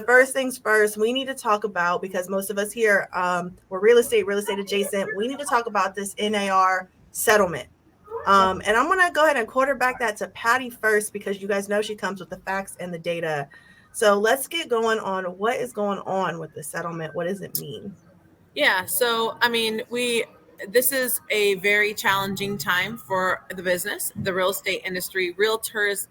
first things first, we need to talk about, because most of us here, we're real estate adjacent. We need to talk about this NAR settlement. And I'm going to go ahead and quarterback that to Patty first, because you guys know she comes with the facts and the data. So let's get going on what is going on with the settlement. What does it mean? Yeah. So, I mean, this is a very challenging time for the business, the real estate industry, realtors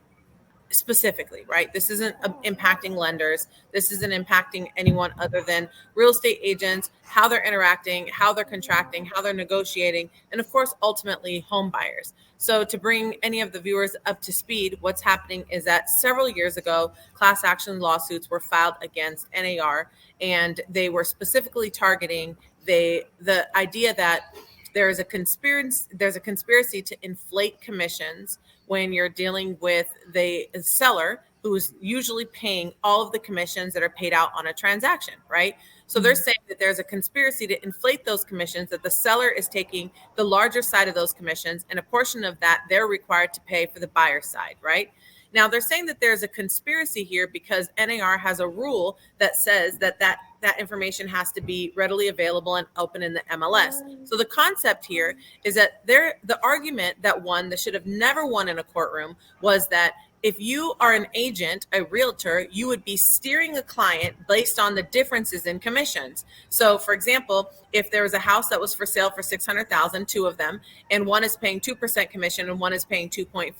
specifically, right? This isn't impacting lenders. This isn't impacting anyone other than real estate agents, how they're interacting, how they're contracting, how they're negotiating, and of course, ultimately home buyers. So to bring any of the viewers up to speed, what's happening is that several years ago, class action lawsuits were filed against NAR, and they were specifically targeting the idea that there's a conspiracy to inflate commissions when you're dealing with the seller who's usually paying all of the commissions that are paid out on a transaction, right? So they're saying that there's a conspiracy to inflate those commissions, that the seller is taking the larger side of those commissions, and a portion of that they're required to pay for the buyer side, right? Now they're saying that there's a conspiracy here because NAR has a rule that says that information has to be readily available and open in the MLS. So the concept here is that the argument that should have never won in a courtroom was that if you are an agent, a realtor, you would be steering a client based on the differences in commissions. So for example, if there was a house that was for sale for $600,000, two of them, and one is paying 2% commission and one is paying 2.5,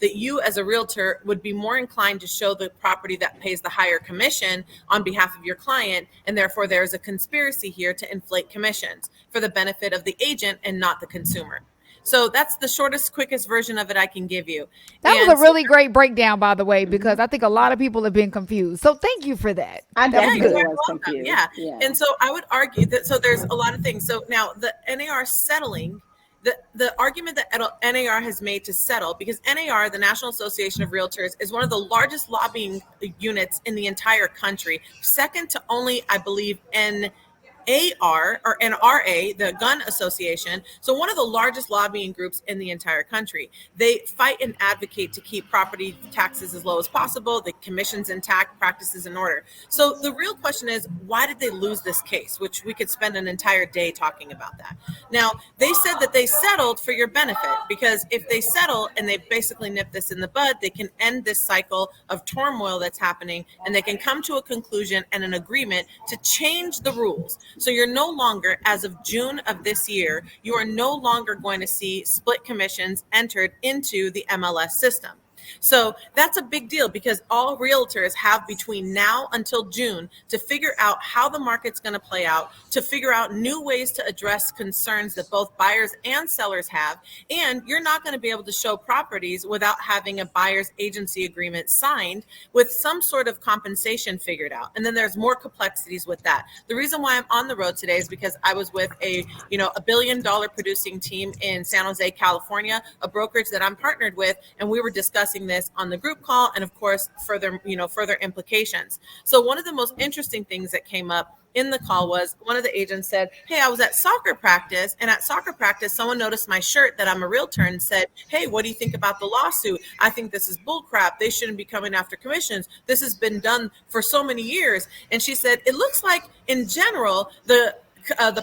that you as a realtor would be more inclined to show the property that pays the higher commission on behalf of your client. And therefore there's a conspiracy here to inflate commissions for the benefit of the agent and not the consumer. So that's the shortest, quickest version of it I can give you. That was a really great breakdown, by the way, because I think a lot of people have been confused. So thank you for that. I definitely was confused. Yeah. And so I would argue that, so there's a lot of things. So now the NAR settling, the argument that NAR has made to settle, because NAR, the National Association of Realtors, is one of the largest lobbying units in the entire country, second to only, I believe, NAR or NRA, the Gun Association. So one of the largest lobbying groups in the entire country. They fight and advocate to keep property taxes as low as possible, the commissions intact, practices in order. So the real question is, why did they lose this case? Which we could spend an entire day talking about that. Now, they said that they settled for your benefit, because if they settle and they basically nip this in the bud, they can end this cycle of turmoil that's happening, and they can come to a conclusion and an agreement to change the rules. So you're no longer, as of June of this year, you are no longer going to see split commissions entered into the MLS system. So that's a big deal, because all realtors have between now until June to figure out how the market's going to play out, to figure out new ways to address concerns that both buyers and sellers have. And you're not going to be able to show properties without having a buyer's agency agreement signed with some sort of compensation figured out. And then there's more complexities with that. The reason why I'm on the road today is because I was with a $1 billion producing team in San Jose, California, a brokerage that I'm partnered with, and we were discussing this on the group call, and of course further implications. So one of the most interesting things that came up in the call was one of the agents said, hey, I was at soccer practice, and at soccer practice someone noticed my shirt that I'm a realtor and said, hey, what do you think about the lawsuit? I think this is bull crap. They shouldn't be coming after commissions. This has been done for so many years. And she said, it looks like in general the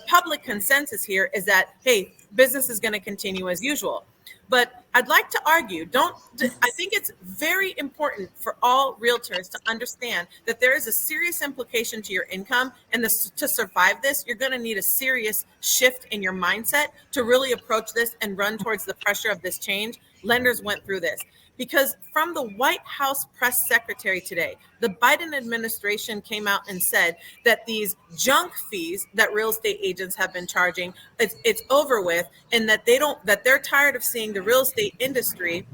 public consensus here is that, hey, business is going to continue as usual. But I'd like to argue, I think it's very important for all realtors to understand that there is a serious implication to your income, and to survive this, you're going to need a serious shift in your mindset to really approach this and run towards the pressure of this change. Lenders went through this. Because from the White House press secretary today, the Biden administration came out and said that these junk fees that real estate agents have been charging, it's over with, and that they're tired of seeing the real estate industry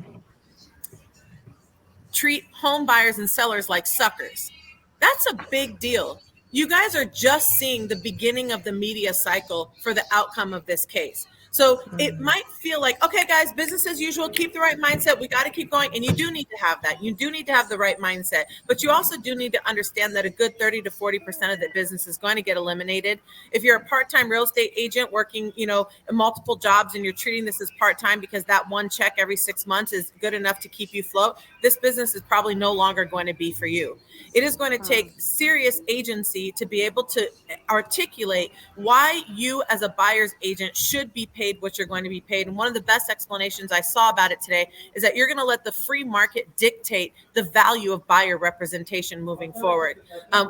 treat home buyers and sellers like suckers. That's a big deal. You guys are just seeing the beginning of the media cycle for the outcome of this case. So it might feel like, okay, guys, business as usual, keep the right mindset. We got to keep going. And you do need to have that. You do need to have the right mindset. But you also do need to understand that a good 30 to 40% of the business is going to get eliminated. If you're a part-time real estate agent working, multiple jobs, and you're treating this as part-time because that one check every 6 months is good enough to keep you afloat, this business is probably no longer going to be for you. It is going to take serious agency to be able to articulate why you as a buyer's agent should be paid what you're going to be paid. And one of the best explanations I saw about it today is that you're going to let the free market dictate the value of buyer representation moving forward.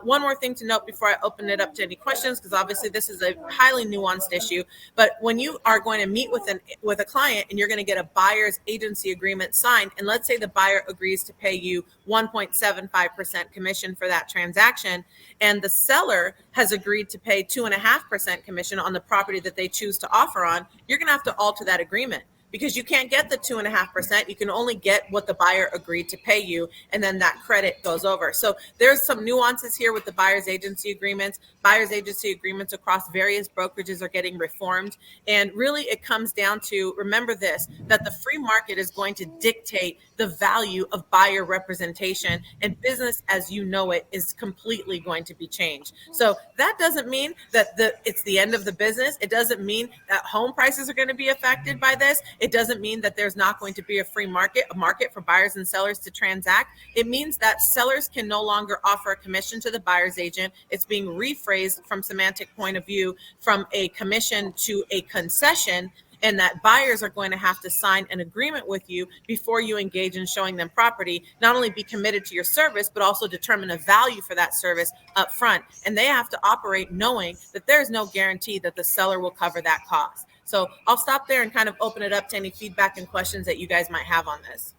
One more thing to note before I open it up to any questions, because obviously this is a highly nuanced issue, but when you are going to meet with a client and you're going to get a buyer's agency agreement signed, and let's say the buyer agrees to pay you 1.75% commission for that transaction, and the seller has agreed to pay 2.5% commission on the property that they choose to offer on, you're going to have to alter that agreement, because you can't get the 2.5%. You can only get what the buyer agreed to pay you, and then that credit goes over. So there's some nuances here with the buyer's agency agreements. Buyer's agency agreements across various brokerages are getting reformed. And really it comes down to, remember this, that the free market is going to dictate the value of buyer representation, and business as you know it is completely going to be changed. So that doesn't mean that it's the end of the business. It doesn't mean that home prices are going to be affected by this. It doesn't mean that there's not going to be a market for buyers and sellers to transact. It means that sellers can no longer offer a commission to the buyer's agent. It's being rephrased from semantic point of view from a commission to a concession, and that buyers are going to have to sign an agreement with you before you engage in showing them property, not only be committed to your service, but also determine a value for that service up front. And they have to operate knowing that there's no guarantee that the seller will cover that cost. So I'll stop there and kind of open it up to any feedback and questions that you guys might have on this.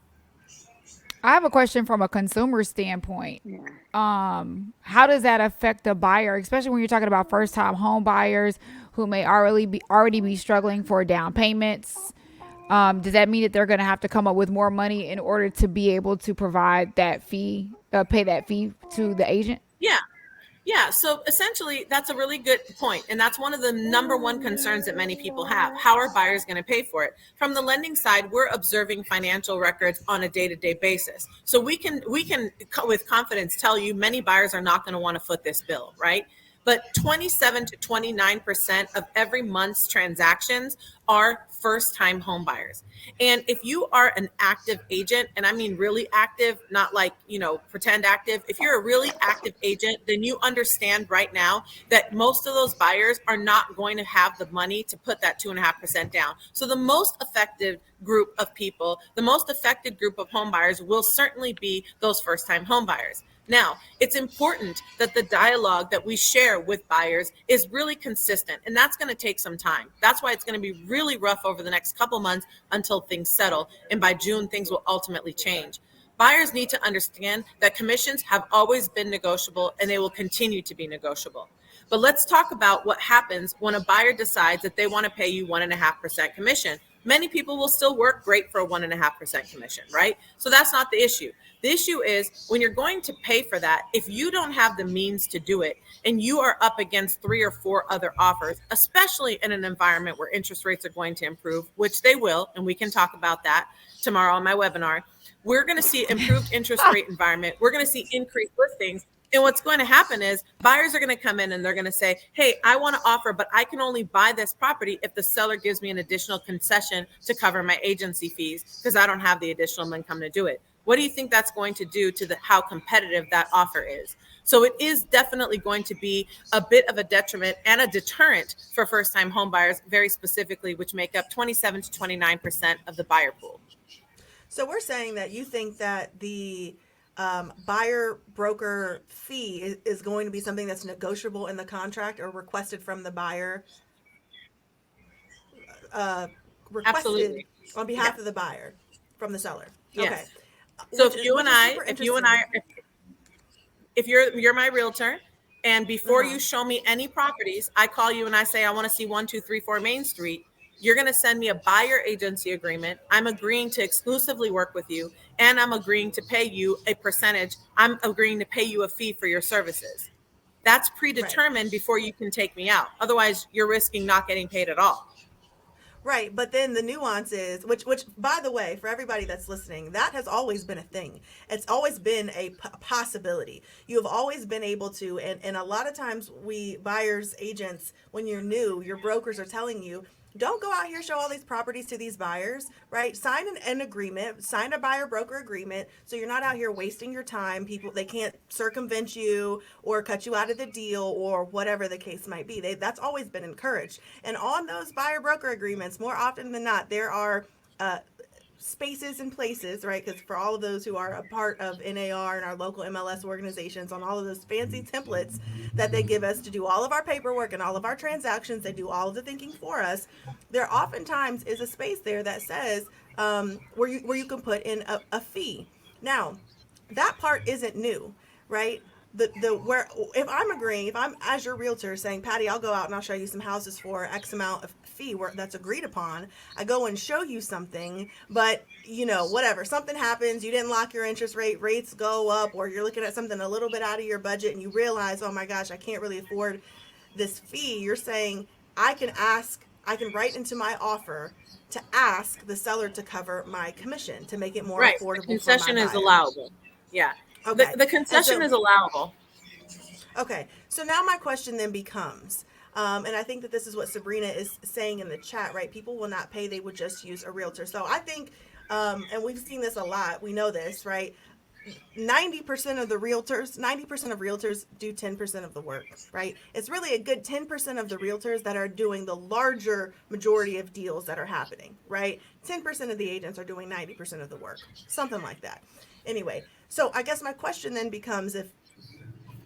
I have a question from a consumer standpoint. How does that affect the buyer, especially when you're talking about first-time home buyers who may already be struggling for down payments? Does that mean that they're going to have to come up with more money in order to be able to provide that fee, pay that fee to the agent? Yeah. So essentially, that's a really good point. And that's one of the number one concerns that many people have. How are buyers going to pay for it? From the lending side, we're observing financial records on a day-to-day basis. So we can with confidence tell you many buyers are not going to want to foot this bill, right? But 27 to 29% of every month's transactions are first-time home buyers. And if you are an active agent, and I mean really active, not like, pretend active, if you're a really active agent, then you understand right now that most of those buyers are not going to have the money to put that 2.5% down. So the most effective group of people, the most affected group of home buyers will certainly be those first-time home buyers. Now, it's important that the dialogue that we share with buyers is really consistent, and that's going to take some time. That's why it's going to be really rough over the next couple months until things settle, and by June, things will ultimately change. Buyers need to understand that commissions have always been negotiable, and they will continue to be negotiable. But let's talk about what happens when a buyer decides that they want to pay you 1.5% commission. Many people will still work great for a 1.5% commission, right? So that's not the issue. The issue is when you're going to pay for that, if you don't have the means to do it and you are up against 3 or 4 other offers, especially in an environment where interest rates are going to improve, which they will, and we can talk about that tomorrow on my webinar, we're going to see improved interest rate environment. We're going to see increased listings. And what's going to happen is buyers are going to come in and they're going to say, hey, I want to offer, but I can only buy this property if the seller gives me an additional concession to cover my agency fees because I don't have the additional income to do it. What do you think that's going to do to how competitive that offer is? So it is definitely going to be a bit of a detriment and a deterrent for first-time home buyers, very specifically, which make up 27 to 29% of the buyer pool. So we're saying that you think that the buyer broker fee is going to be something that's negotiable in the contract or requested from the buyer, requested Absolutely. on behalf of the buyer from the seller. Yes. Okay. So if you're my realtor, and before you show me any properties, I call you and I say, I want to see 1, 2, 3, 4 Main Street. You're going to send me a buyer agency agreement. I'm agreeing to exclusively work with you, and I'm agreeing to pay you a percentage. I'm agreeing to pay you a fee for your services. That's predetermined before you can take me out. Otherwise, you're risking not getting paid at all. Right, but then the nuances, which by the way, for everybody that's listening, that has always been a thing. It's always been a possibility. You have always been able to, and a lot of times we buyers agents, when you're new, your brokers are telling you, don't go out here show all these properties to these buyers, right? Sign an agreement, sign a buyer broker agreement, so you're not out here wasting your time. People, they can't circumvent you or cut you out of the deal or whatever the case might be. That's always been encouraged. And on those buyer broker agreements, more often than not, there are spaces and places, right? Because for all of those who are a part of NAR and our local MLS organizations, on all of those fancy templates that they give us to do all of our paperwork and all of our transactions, they do all of the thinking for us. There oftentimes is a space there that says where you can put in a fee. Now, that part isn't new, right? The where if I'm agreeing, if I'm as your realtor saying, Patty, I'll go out and I'll show you some houses for X amount of fee where that's agreed upon. I go and show you something, but whatever, something happens, you didn't lock your interest rate, rates go up, or you're looking at something a little bit out of your budget and you realize, oh my gosh, I can't really afford this fee. You're saying I can write into my offer to ask the seller to cover my commission to make it more Right. The affordable for my concession is buyer. allowable. Yeah. Okay. The And concession so is allowable. Okay, so now my question then becomes, and I think that this is what Sabrina is saying in the chat, right? People will not pay; they would just use a realtor. So I think, and we've seen this a lot. We know this, right? 90% of the realtors, 90% of realtors do 10% of the work, right? It's really a good 10% of the realtors that are doing the larger majority of deals that are happening, right? 10% of the agents are doing 90% of the work, something like that. Anyway, so I guess my question then becomes, if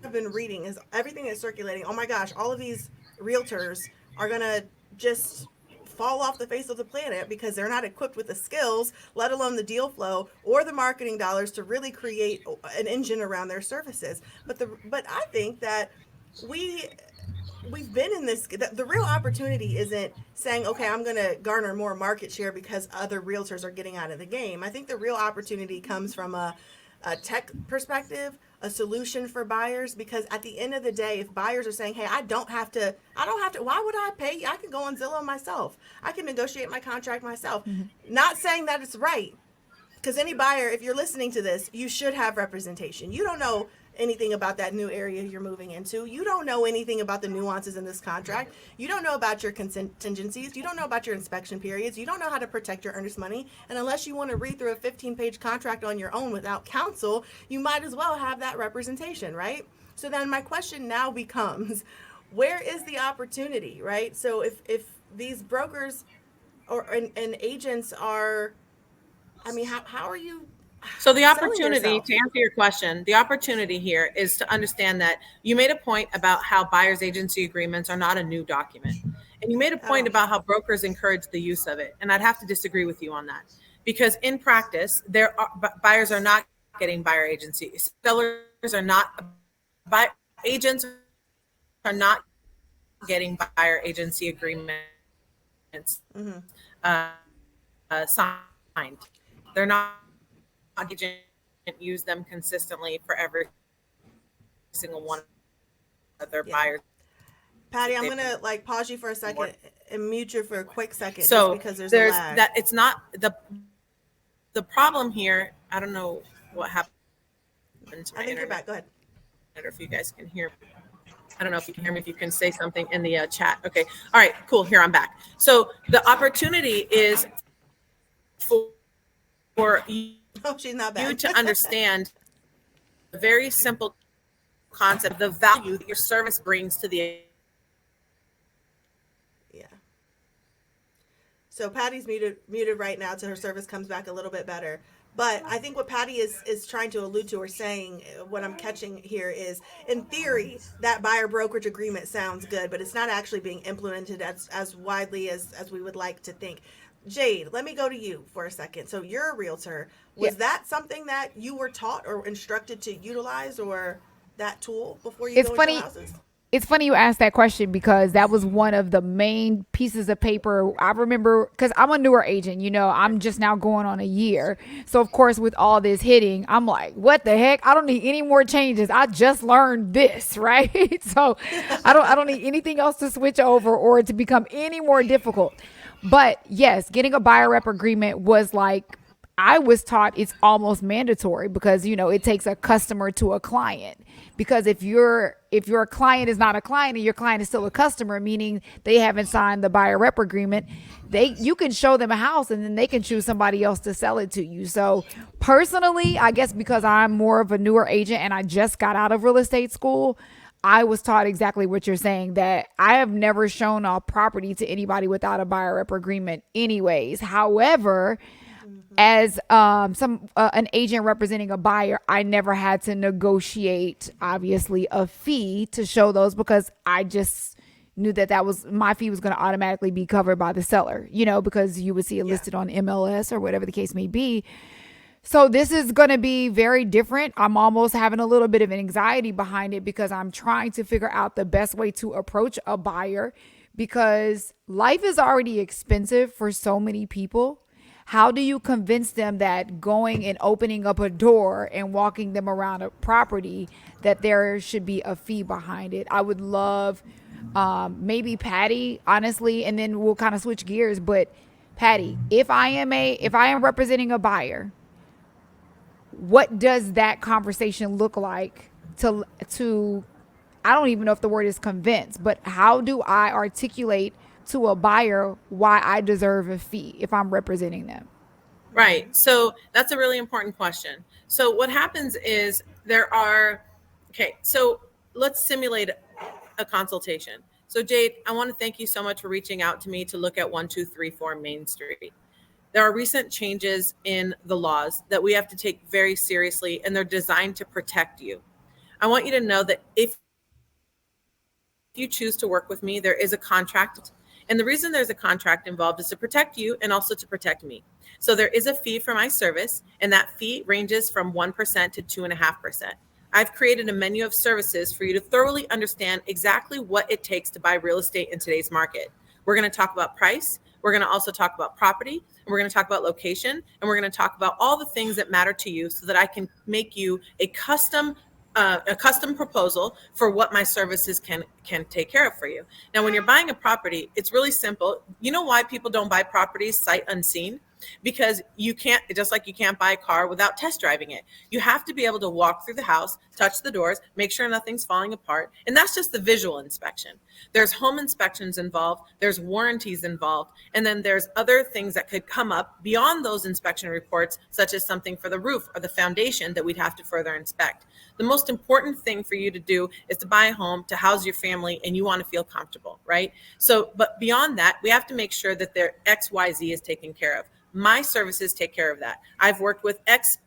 I've been reading is everything is circulating. Oh my gosh, all of these realtors are going to just fall off the face of the planet because they're not equipped with the skills, let alone the deal flow or the marketing dollars to really create an engine around their services. But I think that we we've been in this, the real opportunity isn't saying, okay, I'm going to garner more market share because other realtors are getting out of the game. I think the real opportunity comes from a tech perspective, a solution for buyers, because at the end of the day, if buyers are saying, hey, I don't have to, why would I pay you? I can go on Zillow myself, I can negotiate my contract myself. Not saying that it's right, because any buyer, if you're listening to this, you should have representation. You don't know anything about that new area you're moving into. You don't know anything about the nuances in this contract. You don't know about your contingencies. You don't know about your inspection periods. You don't know how to protect your earnest money. And unless you want to read through a 15-page contract on your own without counsel, you might as well have that representation, right? So then my question now becomes, where is the opportunity, right? So if these brokers and agents are, I mean, how are you So the selling opportunity, yourself? to answer your question, the opportunity here is to understand that you made a point about how buyer's agency agreements are not a new document. And you made a point Oh, about how brokers encourage the use of it. And I'd have to disagree with you on that. Because in practice, buyers are not getting buyer agency. Sellers are not, buy, agents are not getting buyer agency agreements mm-hmm. signed. They're not agent use them consistently for every single one of their Yeah. buyers Patty, that I'm they've gonna like pause you for a worked. second and mute you for a quick second just So because there's a there's lag. that. It's not the problem here. I don't know what happened to I my think you're internet, back. Go ahead. or if you guys can hear me. I don't know if you can hear me. If you can say something in the chat. Okay. All right. Cool. Here I'm back. So the opportunity is for Oh, she's not you back. to understand a very simple concept, the value that your service brings to the. Yeah. So Patty's muted right now till her service comes back a little bit better. But I think what Patty is trying to allude to or saying, what I'm catching here is, in theory, that buyer brokerage agreement sounds good, but it's not actually being implemented as widely as we would like to think. Jade, let me go to you for a second. So you're a realtor. Yeah. Was that something that you were taught or instructed to utilize, or that tool before you It's go and show funny. houses? it's funny you asked that question because that was one of the main pieces of paper I remember because I'm a newer agent, I'm just now going on a year. So of course with all this hitting, I'm like, what the heck? I don't need any more changes. I just learned this, right? So I don't need anything else to switch over or to become any more difficult. But yes, getting a buyer rep agreement was like I was taught it's almost mandatory because it takes a customer to a client. Because if your client is not a client and your client is still a customer, meaning they haven't signed the buyer rep agreement, you can show them a house and then they can choose somebody else to sell it to you. So personally, I guess because I'm more of a newer agent and I just got out of real estate school, I was taught exactly what you're saying, that I have never shown a property to anybody without a buyer rep agreement anyways. However, as an agent representing a buyer, I never had to negotiate obviously a fee to show those because I just knew that was my fee was going to automatically be covered by the seller, because you would see it listed on MLS or whatever the case may be. So this is going to be very different. I'm almost having a little bit of an anxiety behind it because I'm trying to figure out the best way to approach a buyer because life is already expensive for so many people. How do you convince them that going and opening up a door and walking them around a property, that there should be a fee behind it? I would love maybe Patty, honestly, and then we'll kind of switch gears. But Patty, if I am representing a buyer, what does that conversation look like to I don't even know if the word is convince, but how do I articulate to a buyer why I deserve a fee if I'm representing them? Right. So that's a really important question. So what happens is so let's simulate a consultation. So Jade, I want to thank you so much for reaching out to me to look at 1234 Main Street. There are recent changes in the laws that we have to take very seriously, and they're designed to protect you. I want you to know that if you choose to work with me, there is a contract. And the reason there's a contract involved is to protect you and also to protect me. So there is a fee for my service, and that fee ranges from 1% to 2.5%. I've created a menu of services for you to thoroughly understand exactly what it takes to buy real estate in today's market. We're going to talk about price. We're going to also talk about property, and we're going to talk about location, and we're going to talk about all the things that matter to you so that I can make you a custom proposal for what my services can take care of for you. Now, when you're buying a property, it's really simple. You know why people don't buy properties sight unseen? Because you can't, just like you can't buy a car without test driving it. You have to be able to walk through the house, touch the doors, make sure nothing's falling apart. And that's just the visual inspection. There's home inspections involved. There's warranties involved. And then there's other things that could come up beyond those inspection reports, such as something for the roof or the foundation that we'd have to further inspect. The most important thing for you to do is to buy a home to house your family, and you want to feel comfortable, right? So, but beyond that, we have to make sure that their XYZ is taken care of. My services take care of that. I've worked with X,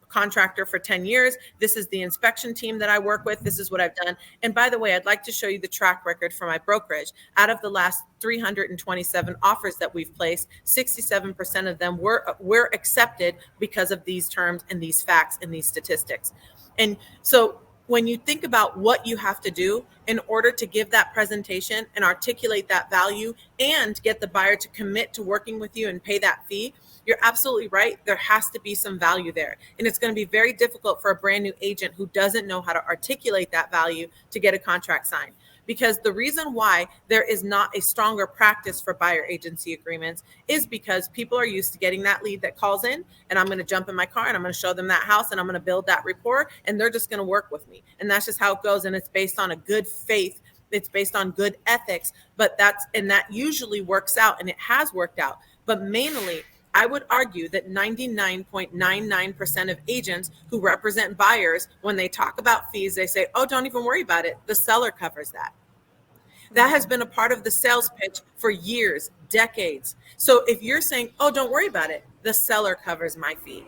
contractor for 10 years. This is the inspection team that I work with. This is what I've done. And by the way, I'd like to show you the track record for my brokerage. Out of the last 327 offers that we've placed, 67% of them were accepted because of these terms and these facts and these statistics. And so when you think about what you have to do in order to give that presentation and articulate that value and get the buyer to commit to working with you and pay that fee, you're absolutely right. There has to be some value there. And it's going to be very difficult for a brand new agent who doesn't know how to articulate that value to get a contract signed. Because the reason why there is not a stronger practice for buyer agency agreements is because people are used to getting that lead that calls in, and I'm going to jump in my car and I'm going to show them that house and I'm going to build that rapport, and they're just going to work with me. And that's just how it goes. And it's based on a good faith. It's based on good ethics, but that usually works out, and it has worked out. But mainly, I would argue that 99.99% of agents who represent buyers, when they talk about fees, they say, oh, don't even worry about it. The seller covers that. That has been a part of the sales pitch for years, decades. So if you're saying, oh, don't worry about it, the seller covers my fee.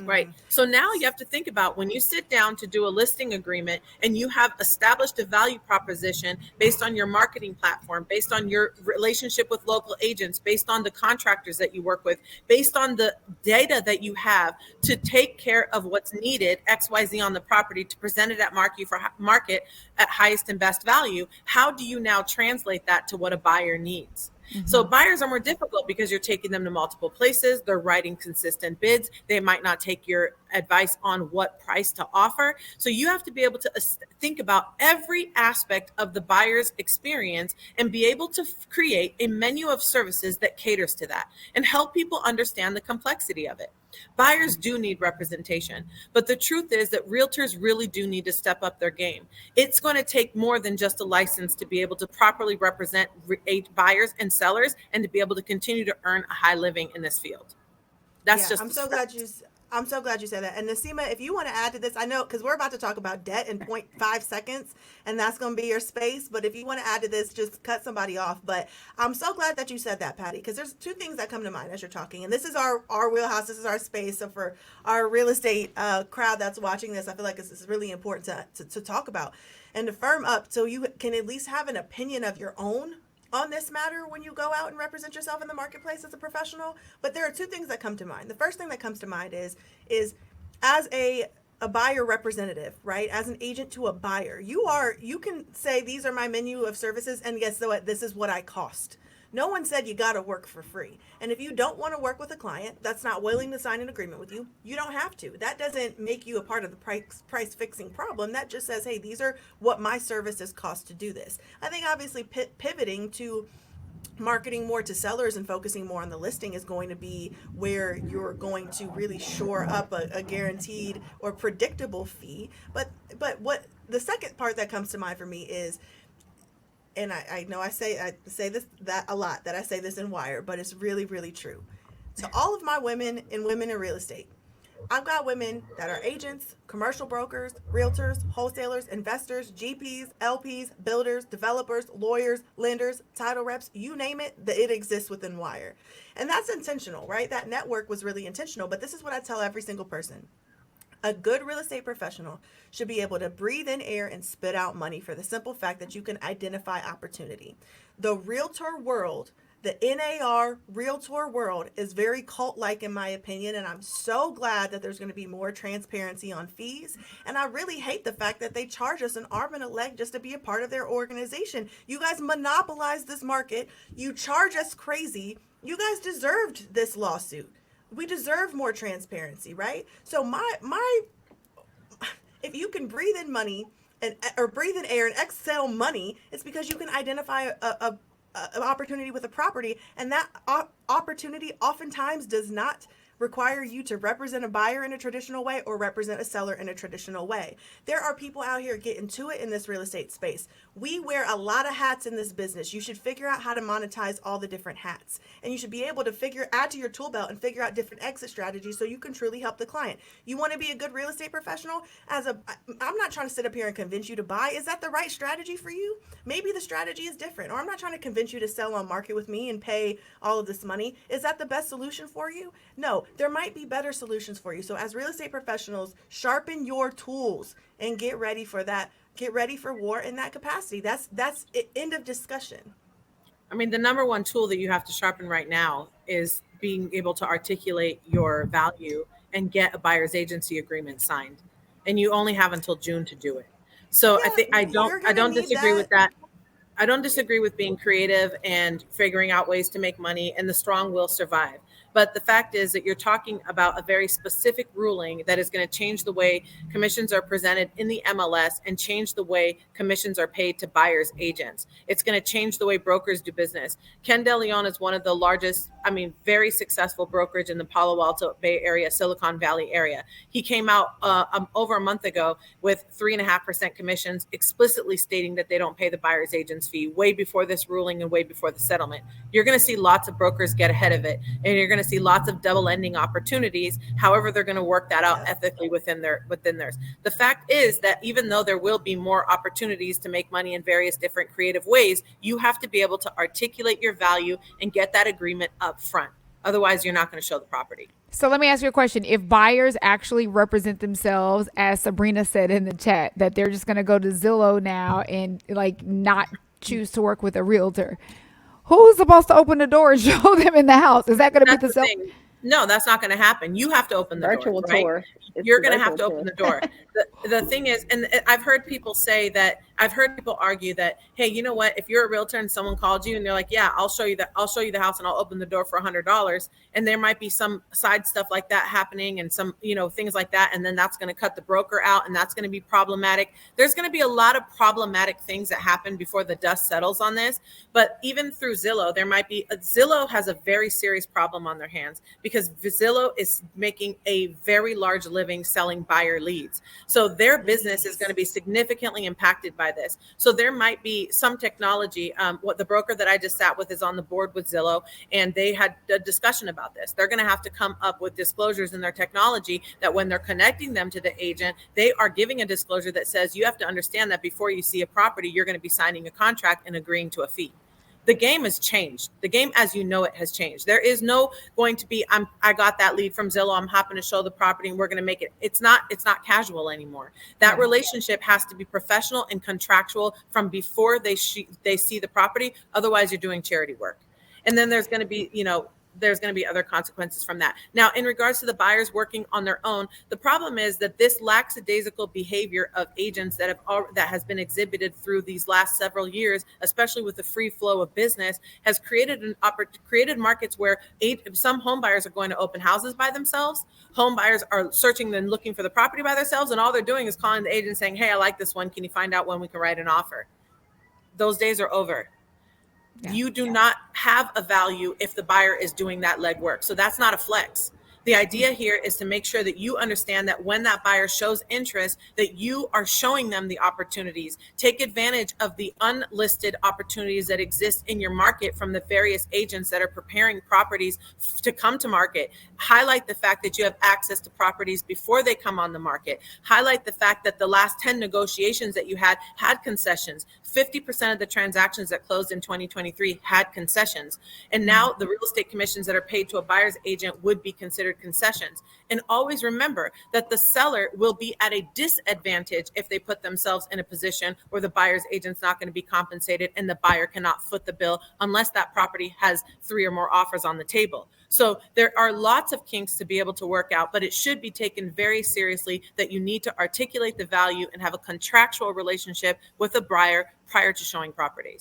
Right. So now you have to think about when you sit down to do a listing agreement and you have established a value proposition based on your marketing platform, based on your relationship with local agents, based on the contractors that you work with, based on the data that you have to take care of what's needed, XYZ on the property to present it at market at highest and best value. How do you now translate that to what a buyer needs? So buyers are more difficult because you're taking them to multiple places. They're writing consistent bids. They might not take your advice on what price to offer. So you have to be able to think about every aspect of the buyer's experience and be able to create a menu of services that caters to that and help people understand the complexity of it. Buyers do need representation, but the truth is that realtors really do need to step up their game. It's going to take more than just a license to be able to properly represent buyers and sellers and to be able to continue to earn a high living in this field. That's just I'm so glad you said that. And Nasima, if you want to add to this, I know because we're about to talk about debt in 0.5 seconds, and that's going to be your space. But if you want to add to this, just cut somebody off. But I'm so glad that you said that, Patty, because there's two things that come to mind as you're talking. And this is our wheelhouse. This is our space. So for our real estate crowd that's watching this, I feel like this is really important to talk about and to firm up so you can at least have an opinion of your own on this matter when you go out and represent yourself in the marketplace as a professional. But there are two things that come to mind. The first thing that comes to mind is as a buyer representative, right? As an agent to a buyer, you can say these are my menu of services, and guess what? This is what I cost. No one said you got to work for free. And if you don't want to work with a client that's not willing to sign an agreement with you, you don't have to. That doesn't make you a part of the price fixing problem. That just says, hey, these are what my services cost to do this. I think obviously pivoting to marketing more to sellers and focusing more on the listing is going to be where you're going to really shore up a guaranteed or predictable fee. But what the second part that comes to mind for me is, and I know I say that a lot, that I say this in Wire, but it's really, really true. To all of my women in real estate, I've got women that are agents, commercial brokers, realtors, wholesalers, investors, GPs, LPs, builders, developers, lawyers, lenders, title reps, you name it, it exists within Wire. And that's intentional, right? That network was really intentional, but this is what I tell every single person. A good real estate professional should be able to breathe in air and spit out money for the simple fact that you can identify opportunity. The realtor world, the NAR realtor world, is very cult-like in my opinion, and I'm so glad that there's going to be more transparency on fees. And I really hate the fact that they charge us an arm and a leg just to be a part of their organization. You guys monopolize this market. You charge us crazy. You guys deserved this lawsuit. We deserve more transparency, right? So if you can breathe in money or breathe in air and exhale money, it's because you can identify an opportunity with a property, and that opportunity oftentimes does not require you to represent a buyer in a traditional way or represent a seller in a traditional way. There are people out here getting to it in this real estate space. We wear a lot of hats in this business. You should figure out how to monetize all the different hats, and you should be able to add to your tool belt and figure out different exit strategies so you can truly help the client. You want to be a good real estate professional? I'm not trying to sit up here and convince you to buy. Is that the right strategy for you? Maybe the strategy is different, or I'm not trying to convince you to sell on market with me and pay all of this money. Is that the best solution for you? No, there might be better solutions for you. So as real estate professionals, sharpen your tools and get ready for that. Get ready for war in that capacity. That's end of discussion. I mean, the number one tool that you have to sharpen right now is being able to articulate your value and get a buyer's agency agreement signed. And you only have until June to do it. So Yeah, I don't disagree with that. I don't disagree with being creative and figuring out ways to make money, and the strong will survive. But the fact is that you're talking about a very specific ruling that is going to change the way commissions are presented in the MLS and change the way commissions are paid to buyers agents. It's going to change the way brokers do business. Ken DeLeon is one of the largest, very successful brokerage in the Palo Alto Bay Area, Silicon Valley area. He came out over a month ago with 3.5% commissions, explicitly stating that they don't pay the buyer's agent's fee, way before this ruling and way before the settlement. You're going to see lots of brokers get ahead of it, and you're going to see lots of double ending opportunities. However, they're going to work that out ethically within theirs. The fact is that even though there will be more opportunities to make money in various different creative ways, you have to be able to articulate your value and get that agreement up front. Otherwise, you're not going to show the property. So let me ask you a question. If buyers actually represent themselves, as Sabrina said in the chat, that they're just going to go to Zillow now and like not choose to work with a realtor, who's supposed to open the door and show them in the house? Is that going to be That's the the thing. No, that's not going to happen. You have to open the Virtual door, right? tour. It's You're the going to have to virtual open the tour. door. The thing is, and I've heard people say that, I've heard people argue that, hey, you know what? If you're a realtor and someone called you and they're like, yeah, I'll show you the house and I'll open the door for $100. And there might be some side stuff like that happening and some, things like that. And then that's going to cut the broker out and that's going to be problematic. There's going to be a lot of problematic things that happen before the dust settles on this. But even through Zillow, there might be, Zillow has a very serious problem on their hands because Zillow is making a very large living selling buyer leads. So their business is going to be significantly impacted by this. So there might be some technology. What the broker that I just sat with is on the board with Zillow, and they had a discussion about this. They're going to have to come up with disclosures in their technology that when they're connecting them to the agent, they are giving a disclosure that says you have to understand that before you see a property, you're going to be signing a contract and agreeing to a fee. The game has changed. The game as you know it has changed. There is no going to be, I got that lead from Zillow, I'm happy to show the property and we're going to make it. It's not casual anymore. That relationship has to be professional and contractual from before they see the property. Otherwise you're doing charity work. And then there's going to be, there's going to be other consequences from that. Now, in regards to the buyers working on their own, the problem is that this lackadaisical behavior of agents that has been exhibited through these last several years, especially with the free flow of business, has created markets where some home buyers are going to open houses by themselves. Home buyers are searching and looking for the property by themselves, and all they're doing is calling the agent saying, "Hey, I like this one. Can you find out when we can write an offer?" Those days are over. Yeah. You do not have a value if the buyer is doing that legwork. So that's not a flex. The idea here is to make sure that you understand that when that buyer shows interest, that you are showing them the opportunities. Take advantage of the unlisted opportunities that exist in your market from the various agents that are preparing properties to come to market. Highlight the fact that you have access to properties before they come on the market. Highlight the fact that the last 10 negotiations that you had concessions. 50% of the transactions that closed in 2023 had concessions. And now the real estate commissions that are paid to a buyer's agent would be considered concessions. And always remember that the seller will be at a disadvantage if they put themselves in a position where the buyer's agent's not going to be compensated and the buyer cannot foot the bill unless that property has 3 or more offers on the table. So there are lots of kinks to be able to work out, but it should be taken very seriously that you need to articulate the value and have a contractual relationship with a buyer prior to showing properties.